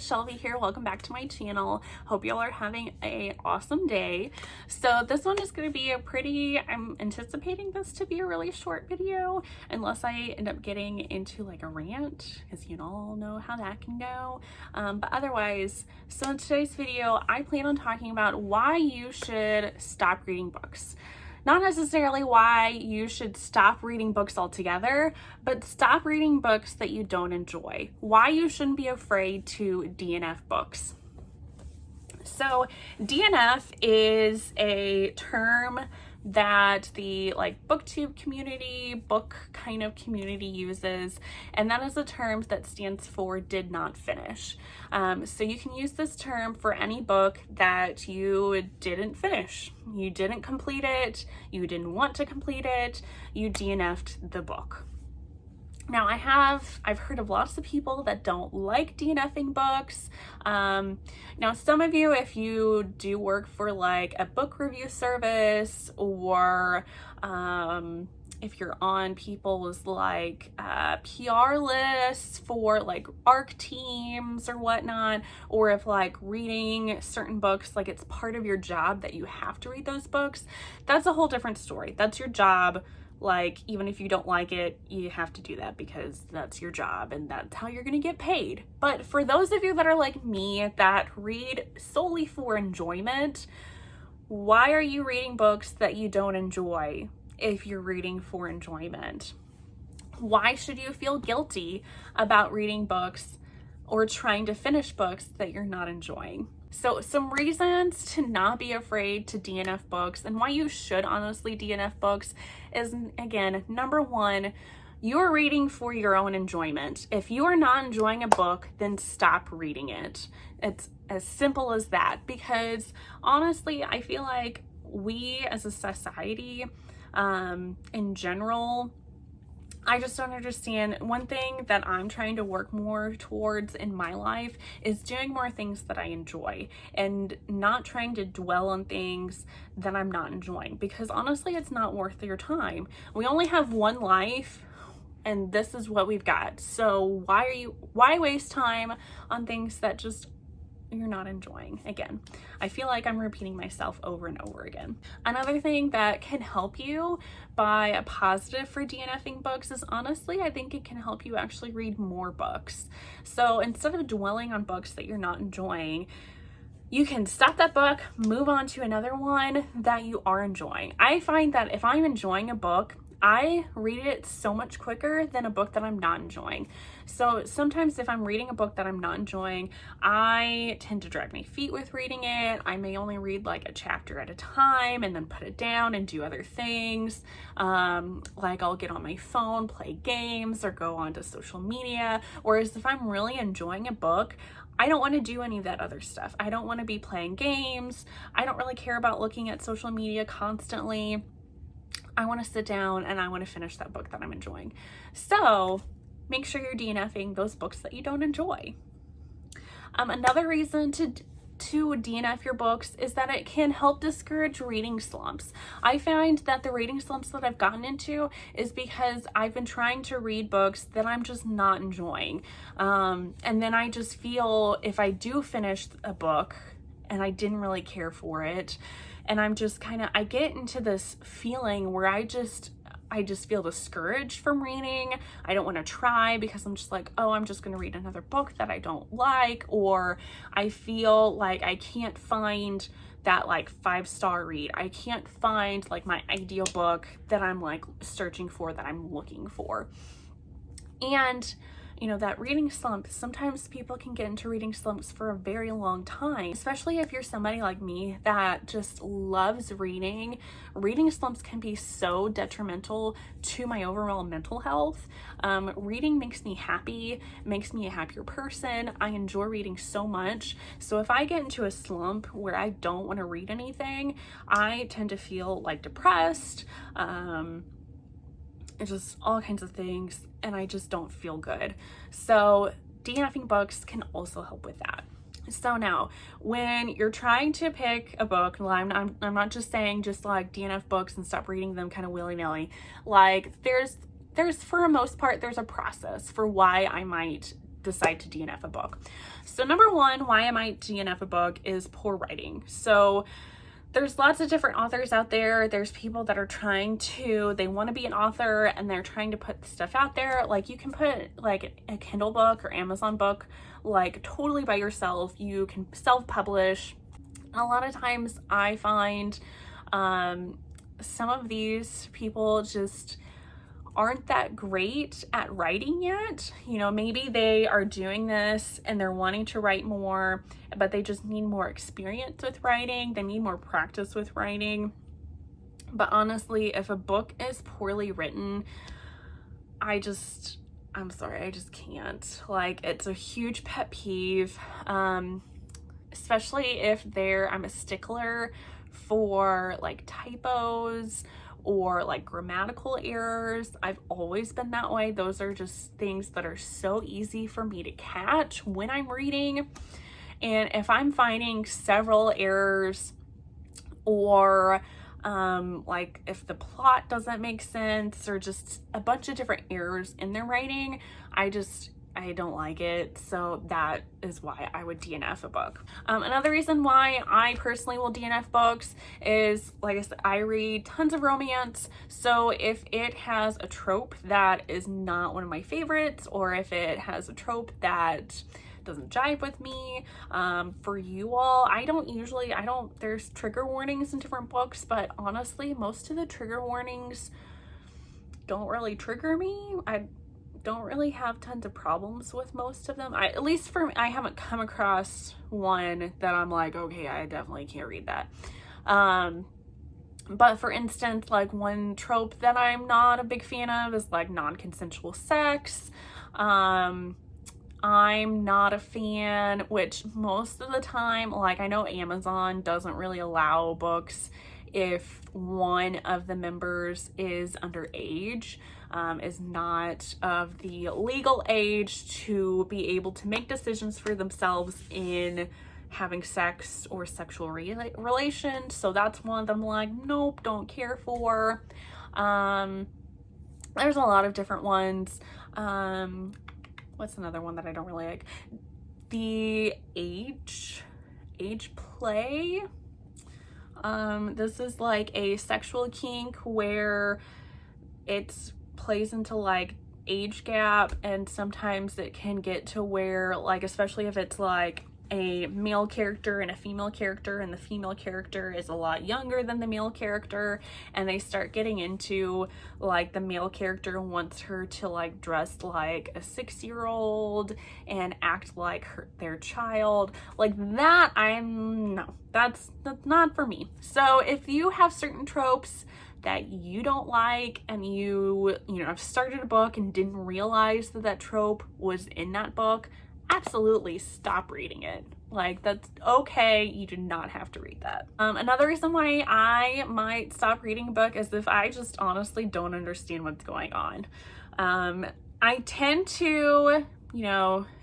it's Shelby here. Welcome back to my channel. Hope y'all are having an awesome day. So this one is going to be I'm anticipating this to be a really short video unless I end up getting into like a rant, because you all know how that can go. But otherwise, so in today's video, I plan on talking about why you should stop reading books. Not necessarily why you should stop reading books altogether, but stop reading books that you don't enjoy. Why you shouldn't be afraid to DNF books. So DNF is a term that the booktube community, book kind of community uses, and that is a term that stands for did not finish. So you can use this term for any book that you didn't finish. You didn't complete it, you didn't want to complete it, you DNF'd the book. Now I've heard of lots of people that don't like DNFing books. Now some of you, if you do work for like a book review service, or if you're on people's PR lists for like ARC teams or whatnot, or if like reading certain books, like it's part of your job that you have to read those books, that's a whole different story. That's your job. Like, even if you don't like it, you have to do that because that's your job and that's how you're going to get paid. But for those of you that are like me, that read solely for enjoyment, why are you reading books that you don't enjoy if you're reading for enjoyment? Why should you feel guilty about reading books or trying to finish books that you're not enjoying? So some reasons to not be afraid to DNF books, and why you should honestly DNF books, is, again, number one, you're reading for your own enjoyment. If you are not enjoying a book, then stop reading it. It's as simple as that, because honestly, I feel like we as a society, in general, I just don't understand. One thing that I'm trying to work more towards in my life is doing more things that I enjoy and not trying to dwell on things that I'm not enjoying, because honestly, it's not worth your time. We only have one life and this is what we've got. So why waste time on things that just you're not enjoying? Again, I feel like I'm repeating myself over and over again. Another thing that can help you by a positive for DNFing books is, honestly, I think it can help you actually read more books. So instead of dwelling on books that you're not enjoying, you can stop that book, move on to another one that you are enjoying. I find that if I'm enjoying a book, I read it so much quicker than a book that I'm not enjoying. So sometimes if I'm reading a book that I'm not enjoying, I tend to drag my feet with reading it. I may only read like a chapter at a time and then put it down and do other things. Like I'll get on my phone, play games, or go onto social media. Whereas if I'm really enjoying a book, I don't want to do any of that other stuff. I don't want to be playing games. I don't really care about looking at social media constantly. I want to sit down and I want to finish that book that I'm enjoying. So make sure you're DNFing those books that you don't enjoy. Another reason to DNF your books is that it can help discourage reading slumps. I find that the reading slumps that I've gotten into is because I've been trying to read books that I'm just not enjoying. And then I just feel, if I do finish a book and I didn't really care for it, and I'm just I get into this feeling where I just feel discouraged from reading. I don't want to try because I'm just like, oh, I'm just going to read another book that I don't like, or I feel like I can't find that 5-star read. I can't find my ideal book that I'm searching for, that I'm looking for. And that reading slump, sometimes people can get into reading slumps for a very long time, especially if you're somebody like me that just loves reading. Reading slumps can be so detrimental to my overall mental health. Reading makes me happy, makes me a happier person. I enjoy reading so much. So if I get into a slump where I don't want to read anything, I tend to feel depressed, and just all kinds of things, and I just don't feel good. So DNFing books can also help with that. So now, when you're trying to pick a book, I'm not just saying just DNF books and stop reading them kind of willy-nilly. There's for the most part, there's a process for why I might decide to DNF a book. So number one, why I might DNF a book is poor writing. So there's lots of different authors out there. There's people that are they want to be an author and they're trying to put stuff out there. Like you can put like a Kindle book or Amazon book like totally by yourself. You can self-publish. A lot of times I find some of these people just aren't that great at writing yet. You know, maybe they are doing this and they're wanting to write more, but they just need more experience with writing. They need more practice with writing. But honestly, if a book is poorly written, I'm sorry, I just can't. Like, it's a huge pet peeve, especially if I'm a stickler for like typos or like grammatical errors. I've always been that way. Those are just things that are so easy for me to catch when I'm reading. And if I'm finding several errors or like if the plot doesn't make sense or just a bunch of different errors in their writing, I don't like it. So that is why I would DNF a book. Another reason why I personally will DNF books is, like I said, I read tons of romance. So if it has a trope that is not one of my favorites, or if it has a trope that doesn't jive with me, for you all, there's trigger warnings in different books, but honestly, most of the trigger warnings don't really trigger me. I don't really have tons of problems with most of them. At least for me, I haven't come across one that I'm like, okay, I definitely can't read that. But for instance, like one trope that I'm not a big fan of is like non-consensual sex. I'm not a fan, which most of the time, like I know Amazon doesn't really allow books if one of the members is underage, is not of the legal age to be able to make decisions for themselves in having sex or sexual relations. So that's one of them, like, nope, don't care for. There's a lot of different ones. What's another one that I don't really like? The age play. This is like a sexual kink where it plays into like age gap, and sometimes it can get to where, like, especially if it's like a male character and a female character, and the female character is a lot younger than the male character, and they start getting into like the male character wants her to like dress like a 6-year-old and act like their child, like that. That's not for me. So if you have certain tropes that you don't like, and you have started a book and didn't realize that trope was in that book, absolutely stop reading it. Like, that's okay. You do not have to read that. Another reason why I might stop reading a book is if I just honestly don't understand what's going on. I tend to,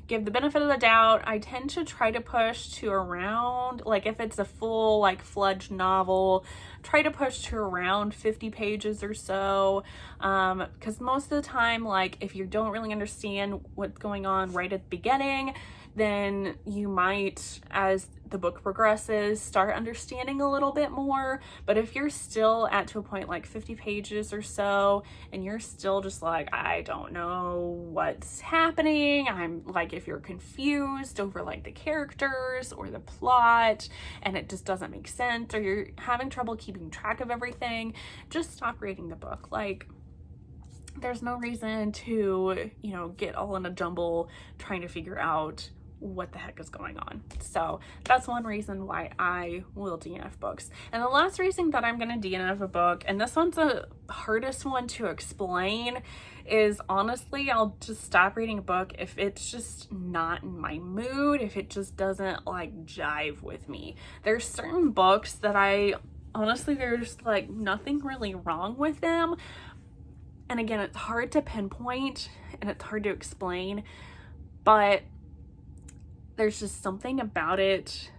give the benefit of the doubt. I tend to try to push to around, like if it's a full like fledged novel, try to push to around 50 pages or so, because most of the time, like if you don't really understand what's going on right at the beginning, then you might, as the book progresses, start understanding a little bit more. But if you're still to a point like 50 pages or so, and you're still just like, I don't know what's happening, I'm like, if you're confused over like the characters or the plot and it just doesn't make sense, or you're having trouble keeping track of everything, just stop reading the book. Like, there's no reason to, get all in a jumble trying to figure out what the heck is going on. So that's one reason why I will DNF books. And the last reason that I'm going to DNF a book, and this one's the hardest one to explain, is honestly, I'll just stop reading a book if it's just not in my mood, if it just doesn't like jive with me. There's certain books that there's like nothing really wrong with them. And again, it's hard to pinpoint and it's hard to explain, but there's just something about it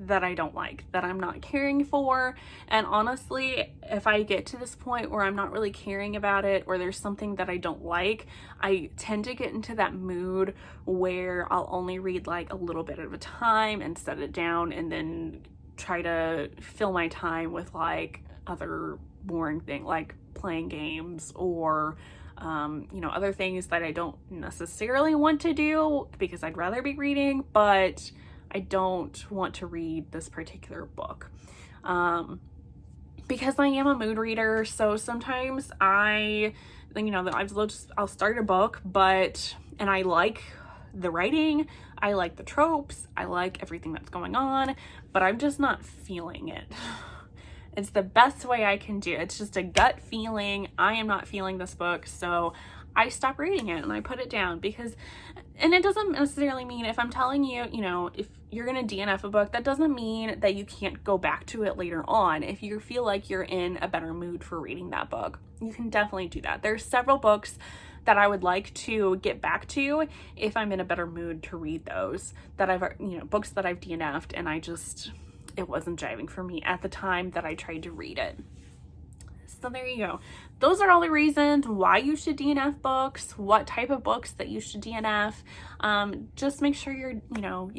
that I don't like, that I'm not caring for. And honestly, if I get to this point where I'm not really caring about it, or there's something that I don't like, I tend to get into that mood where I'll only read like a little bit at a time and set it down, and then try to fill my time with like other boring thing, like playing games, or you know, other things that I don't necessarily want to do because I'd rather be reading, but I don't want to read this particular book. Because I am a mood reader, so sometimes I'll start a book, and I like the writing, I like the tropes, I like everything that's going on, but I'm just not feeling it. It's the best way I can do it. It's just a gut feeling. I am not feeling this book, so I stop reading it and I put it down. And it doesn't necessarily mean, if I'm telling you, you know, if you're gonna DNF a book, that doesn't mean that you can't go back to it later on. If you feel like you're in a better mood for reading that book, you can definitely do that. There's several books that I would like to get back to if I'm in a better mood to read those, books that I've DNF'd and it wasn't jiving for me at the time that I tried to read it. So there you go. Those are all the reasons why you should DNF books, what type of books that you should DNF. Just make sure you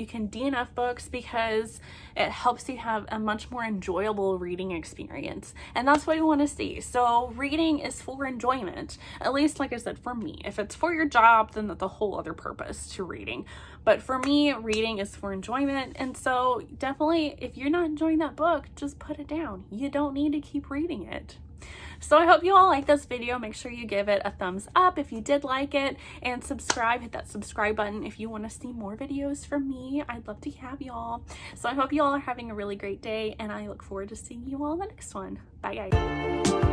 can DNF books because it helps you have a much more enjoyable reading experience. And that's what you want to see. So reading is for enjoyment, at least, like I said, for me. If it's for your job, then that's a whole other purpose to reading. But for me, reading is for enjoyment. And so definitely, if you're not enjoying that book, just put it down. You don't need to keep reading it. So I hope you all like this video. Make sure you give it a thumbs up if you did like it, and subscribe. Hit that subscribe button if you want to see more videos from me. I'd love to have y'all. So I hope you all are having a really great day, and I look forward to seeing you all in the next one. Bye guys.